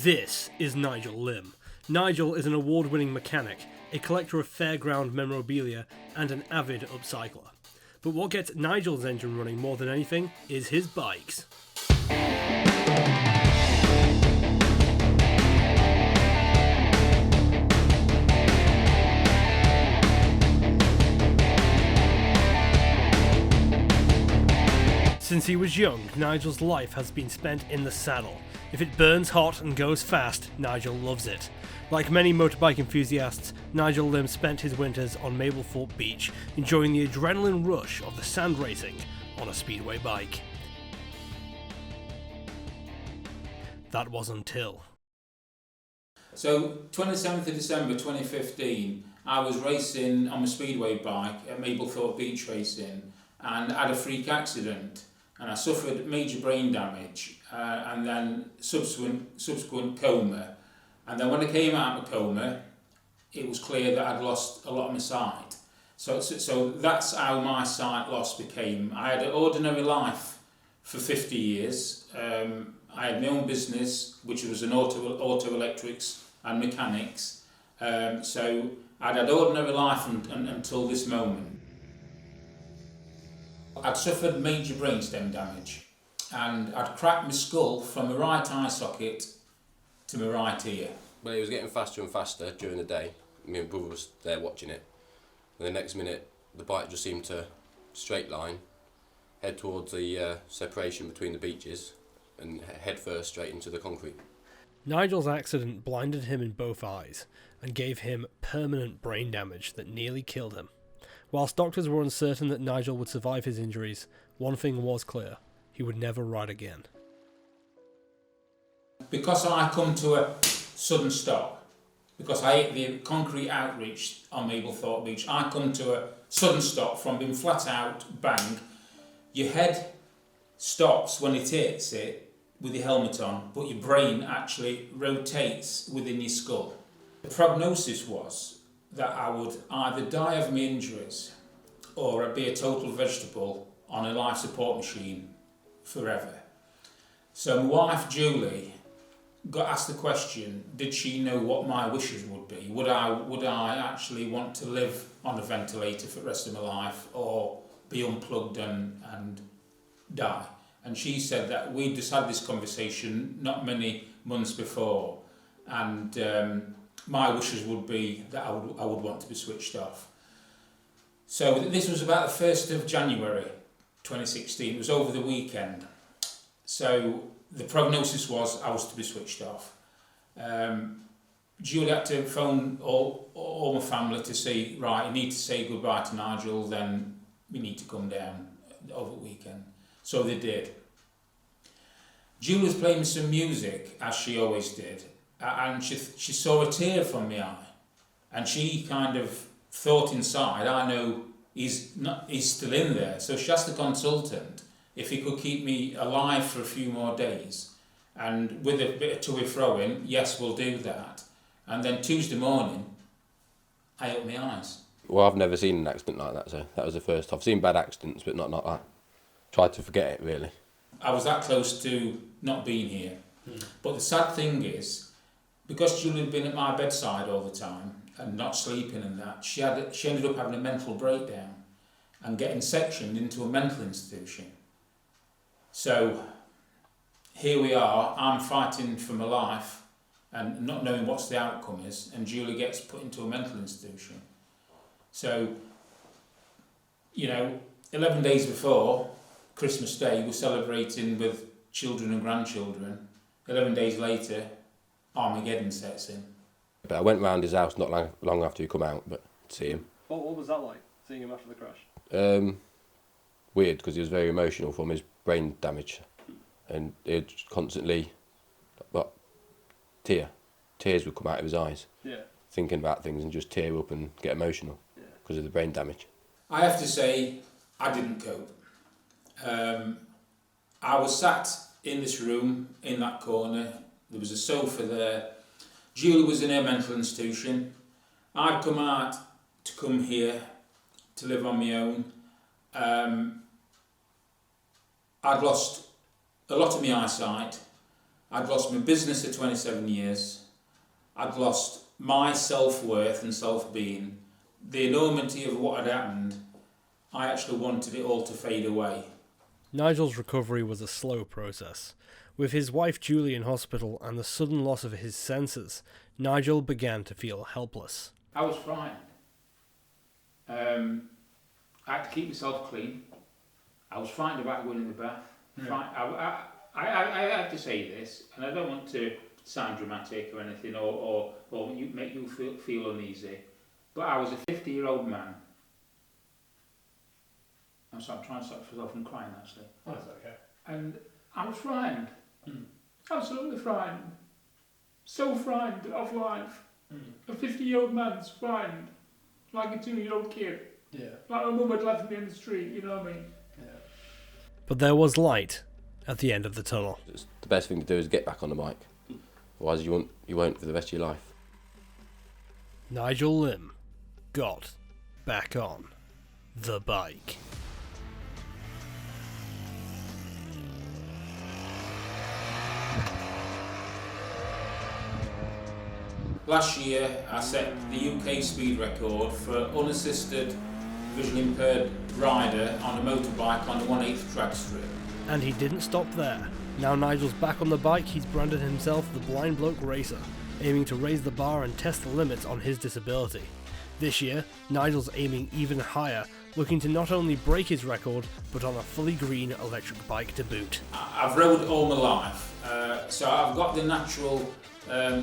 This is Nigel Limb. Nigel is an award-winning mechanic, a collector of fairground memorabilia, and an avid upcycler. But what gets Nigel's engine running more than anything is his bikes. Since he was young, Nigel's life has been spent in the saddle. If it burns hot and goes fast, Nigel loves it. Like many motorbike enthusiasts, Nigel Limb spent his winters on Mablethorpe Beach, enjoying the adrenaline rush of the sand racing on a speedway bike. That was until... So, 27th of December 2015, I was racing on my speedway bike at Mablethorpe Beach Racing and had a freak accident. And I suffered major brain damage and then subsequent coma. And then when I came out of coma, it was clear that I'd lost a lot of my sight. So that's how my sight loss became. I had an ordinary life for 50 years. I had my own business, which was an auto electrics and mechanics. So I'd had ordinary life until this moment. I'd suffered major brainstem damage and I'd cracked my skull from my right eye socket to my right ear. Well, it was getting faster and faster during the day. Me and brother was there watching it. And the next minute, the bike just seemed to straight line, head towards the separation between the beaches and head first straight into the concrete. Nigel's accident blinded him in both eyes and gave him permanent brain damage that nearly killed him. Whilst doctors were uncertain that Nigel would survive his injuries, one thing was clear: he would never ride again. Because I come to a sudden stop, because I hit the concrete outreach on Mablethorpe Beach, I come to a sudden stop from being flat out, bang. Your head stops when it hits it with your helmet on, but your brain actually rotates within your skull. The prognosis was that I would either die of my injuries or I'd be a total vegetable on a life support machine forever. So my wife Julie got asked the question, did she know what my wishes would be? Would I actually want to live on a ventilator for the rest of my life or be unplugged and die? And she said that we'd just had this conversation not many months before, and my wishes would be that I would want to be switched off. So this was about the 1st of January 2016. It was over the weekend. So the prognosis was I was to be switched off. Julie had to phone all my family to say, right, you need to say goodbye to Nigel, then we need to come down over the weekend. So they did. Julie was playing some music, as she always did, and she saw a tear from my eye, and she kind of thought inside, I know he's still in there. So she asked the consultant if he could keep me alive for a few more days, and with a bit of to and fro in, yes, we'll do that. And then Tuesday morning, I opened my eyes. Well, I've never seen an accident like that, so that was the first. I've seen bad accidents, but not that. Tried to forget it, really. I was that close to not being here. But the sad thing is, because Julie had been at my bedside all the time and not sleeping and that, she ended up having a mental breakdown and getting sectioned into a mental institution. So here we are, I'm fighting for my life and not knowing what the outcome is, and Julie gets put into a mental institution. So, 11 days before Christmas Day, we're celebrating with children and grandchildren. 11 days later, Armageddon sets in. But I went round his house not long after he come out, but to see him. What was that like, seeing him after the crash? Weird, because he was very emotional from his brain damage, and he'd constantly, tears would come out of his eyes. Yeah. Thinking about things and just tear up and get emotional because of the brain damage. I have to say, I didn't cope. I was sat in this room, in that corner. There was a sofa there. Julie was in her mental institution. I'd come out to come here to live on my own. I'd lost a lot of my eyesight. I'd lost my business for 27 years. I'd lost my self-worth and self-being. The enormity of what had happened, I actually wanted it all to fade away. Nigel's recovery was a slow process. With his wife Julie in hospital and the sudden loss of his senses, Nigel began to feel helpless. I was frightened. I had to keep myself clean. I was frightened about going in the bath. Yeah. I have to say this, and I don't want to sound dramatic or anything, or make you feel uneasy, but I was a 50-year-old man. I'm trying to stop myself from crying, actually. Oh, that's okay. And I was frightened. Absolutely frightened. So frightened of life. A 50-year-old man's frightened. Like a 2-year-old kid. Yeah. Like my mum had left me in the street, you know what I mean? Yeah. But there was light at the end of the tunnel. The best thing to do is get back on the bike. Otherwise you won't for the rest of your life. Nigel Limb got back on the bike. Last year I set the UK speed record for unassisted visually impaired rider on a motorbike on the 1/8 drag strip. And he didn't stop there. Now Nigel's back on the bike, he's branded himself the Blindbloke racer, aiming to raise the bar and test the limits on his disability. This year, Nigel's aiming even higher, looking to not only break his record, but on a fully green electric bike to boot. I've rode all my life, so I've got the natural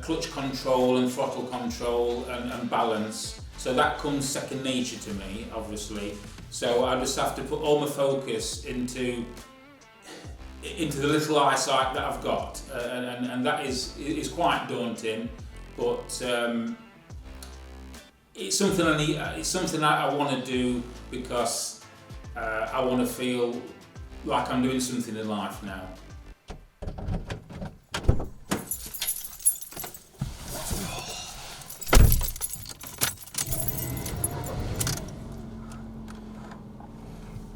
clutch control and throttle control and balance, so that comes second nature to me, obviously. So I just have to put all my focus into the little eyesight that I've got, and that is quite daunting, but it's something I need. It's something I want to do because I want to feel like I'm doing something in life now.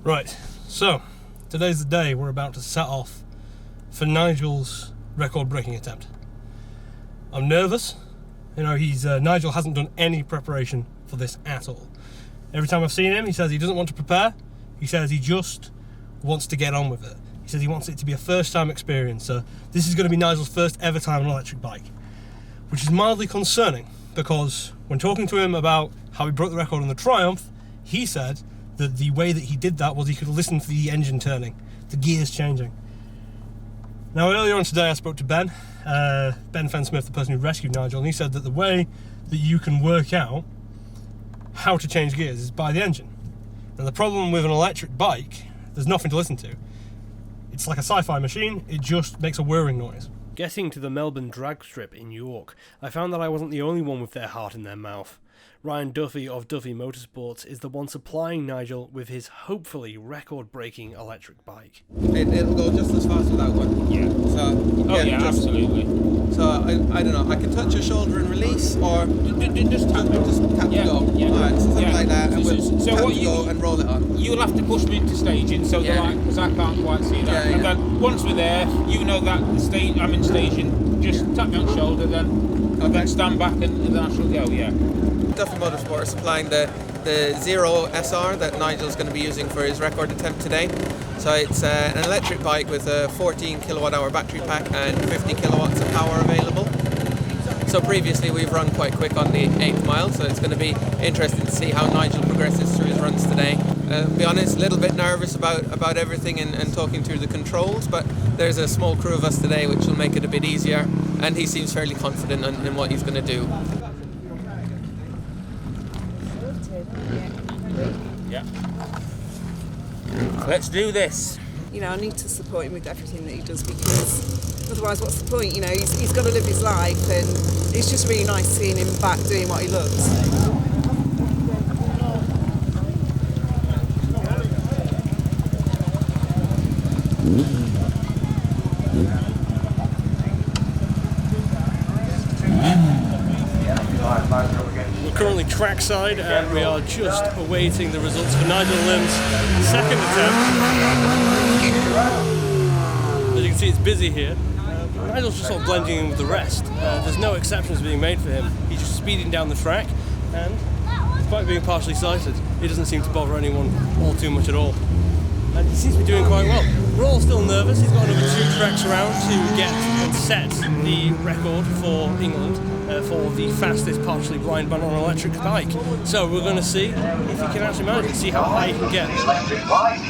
Right, so today's the day we're about to set off for Nigel's record-breaking attempt. I'm nervous. You know, Nigel hasn't done any preparation for this at all. Every time I've seen him, he says he doesn't want to prepare. He says he just wants to get on with it. He says he wants it to be a first-time experience. So this is going to be Nigel's first ever time on an electric bike, which is mildly concerning because when talking to him about how he broke the record on the Triumph, he said that the way that he did that was he could listen to the engine turning, the gears changing. Now earlier on today I spoke to Ben Fenn-Smith, the person who rescued Nigel, and he said that the way that you can work out how to change gears is by the engine. And the problem with an electric bike, there's nothing to listen to. It's like a sci-fi machine, it just makes a whirring noise. Getting to the Melbourne drag strip in York, I found that I wasn't the only one with their heart in their mouth. Ryan Duffy of Duffy Motorsports is the one supplying Nigel with his hopefully record-breaking electric bike. It'll go just as fast without one. Yeah. So Absolutely. So I don't know. I can touch your shoulder and release, or Just tap it. just tap to go. Yeah. Alright, so something like that, and we'll So tap what to go and roll it on. You'll have to push me into staging, so Yeah. because I can't quite see that. Yeah, And yeah. then once we're there, you know that I'm in staging. Just tap me on the shoulder, then stand back, and then I shall go. Yeah. Duffy Motorsport is supplying the Zero SR that Nigel's going to be using for his record attempt today. So it's an electric bike with a 14 kilowatt hour battery pack and 50 kilowatts of power available. So previously we've run quite quick on the 8th mile, so it's going to be interesting to see how Nigel progresses through his runs today. To be honest, a little bit nervous about everything and talking through the controls, but there's a small crew of us today which will make it a bit easier, and he seems fairly confident in what he's going to do. Yeah. Let's do this. You know, I need to support him with everything that he does, because otherwise what's the point? You know, he's got to live his life, and it's just really nice seeing him back doing what he loves. We're currently trackside and we are just awaiting the results for Nigel Limb's second attempt. As you can see, it's busy here. Nigel's just sort of blending in with the rest. There's no exceptions being made for him. He's just speeding down the track, and despite being partially sighted, he doesn't seem to bother anyone all too much at all. And he seems to be doing quite well. We're all still nervous. He's got another 2 tracks around to get and set the record for England for the fastest partially blind man on an electric bike. So we're going to see if he can actually manage it, see how high he can get. Electric bike.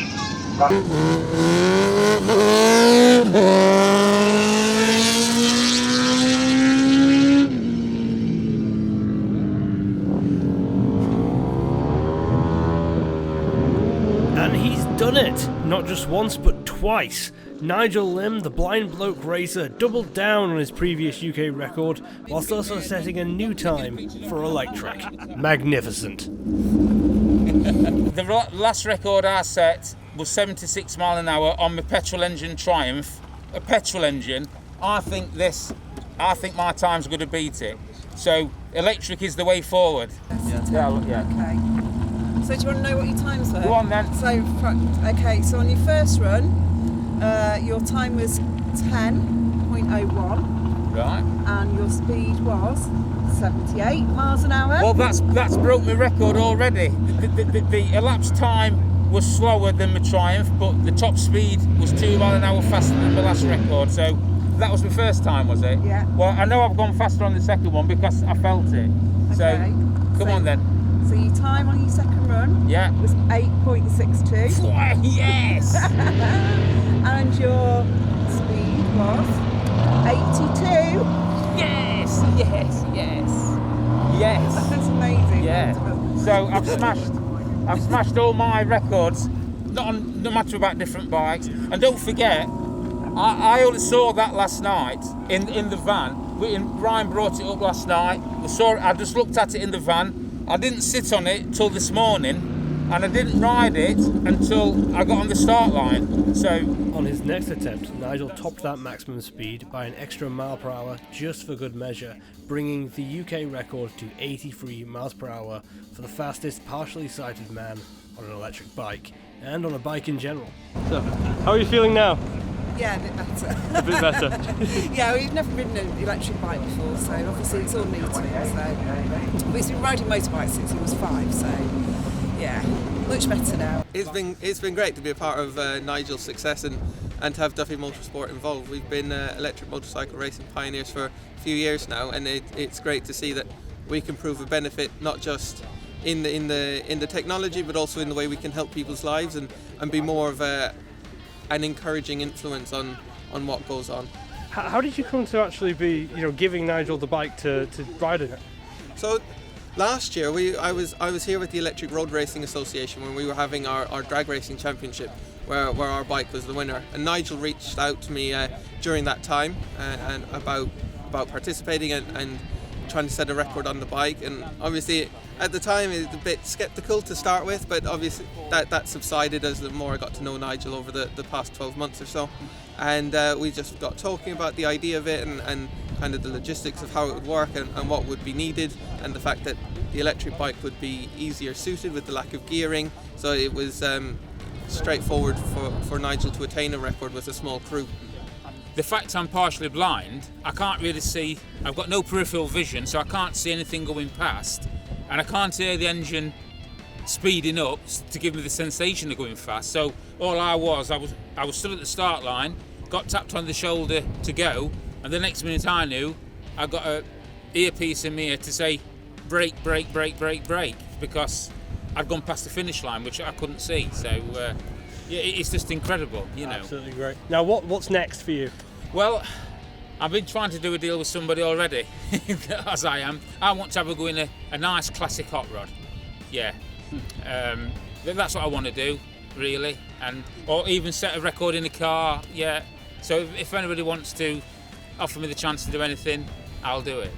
And he's done it! Not just once, but twice. Nigel Limb, the Blindbloke racer, doubled down on his previous UK record, whilst also setting a new time for electric. Magnificent. The last record I set was 76 mile an hour on my petrol engine Triumph. A petrol engine. I think my time's going to beat it. So electric is the way forward. Yeah. Okay. So do you want to know what your times were? Go on then. So, okay, so on your first run, your time was 10.01. Right. And your speed was 78 miles an hour. Well, that's broke my record already. The elapsed time was slower than my Triumph, but the top speed was 2 mile an hour faster than the last record. So that was my first time, was it? Yeah. Well, I know I've gone faster on the second one because I felt it. So Okay. come on then. So your time on your second run Yeah. was 8.62. Yes. And your speed was 82. Yes. That's amazing. Yeah. So I've smashed all my records, no matter about different bikes. And don't forget, I only saw that last night in the van. Ryan brought it up last night. I just looked at it in the van. I didn't sit on it till this morning, and I didn't ride it until I got on the start line. So On his next attempt, Nigel topped that maximum speed by an extra mile per hour just for good measure, bringing the UK record to 83 miles per hour for the fastest partially sighted man on an electric bike, and on a bike in general. So, how are you feeling now? Yeah, a bit better. A bit better. Yeah, we've never ridden an electric bike before, so obviously it's all new to him. So, but he's been riding motorbikes since he was 5, so yeah, much better now. It's been great to be a part of Nigel's success and to have Duffy Motorsport involved. We've been electric motorcycle racing pioneers for a few years now, and it's great to see that we can prove a benefit not just in the technology, but also in the way we can help people's lives and be more of an encouraging influence on what goes on. How did you come to actually be, giving Nigel the bike to ride in it? So last year I was here with the Electric Road Racing Association when we were having our drag racing championship where our bike was the winner, and Nigel reached out to me during that time and about participating and trying to set a record on the bike. And obviously at the time it was a bit skeptical to start with, but obviously that subsided as the more I got to know Nigel over the past 12 months or so, and we just got talking about the idea of it and kind of the logistics of how it would work and what would be needed, and the fact that the electric bike would be easier suited with the lack of gearing, so it was straightforward for Nigel to attain a record with a small crew. the fact I'm partially blind, I can't really see. I've got no peripheral vision, so I can't see anything going past, and I can't hear the engine speeding up to give me the sensation of going fast. So all I was stood at the start line, got tapped on the shoulder to go, and the next minute I knew I got a earpiece in my ear to say brake, brake, brake, brake, brake, because I'd gone past the finish line, which I couldn't see. So yeah, it's just incredible, you know. Absolutely great. Now what's next for you? Well, I've been trying to do a deal with somebody already, as I am. I want to have a go in a nice classic hot rod. Yeah. That's what I want to do, really, or even set a record in a car. Yeah. So if anybody wants to offer me the chance to do anything, I'll do it.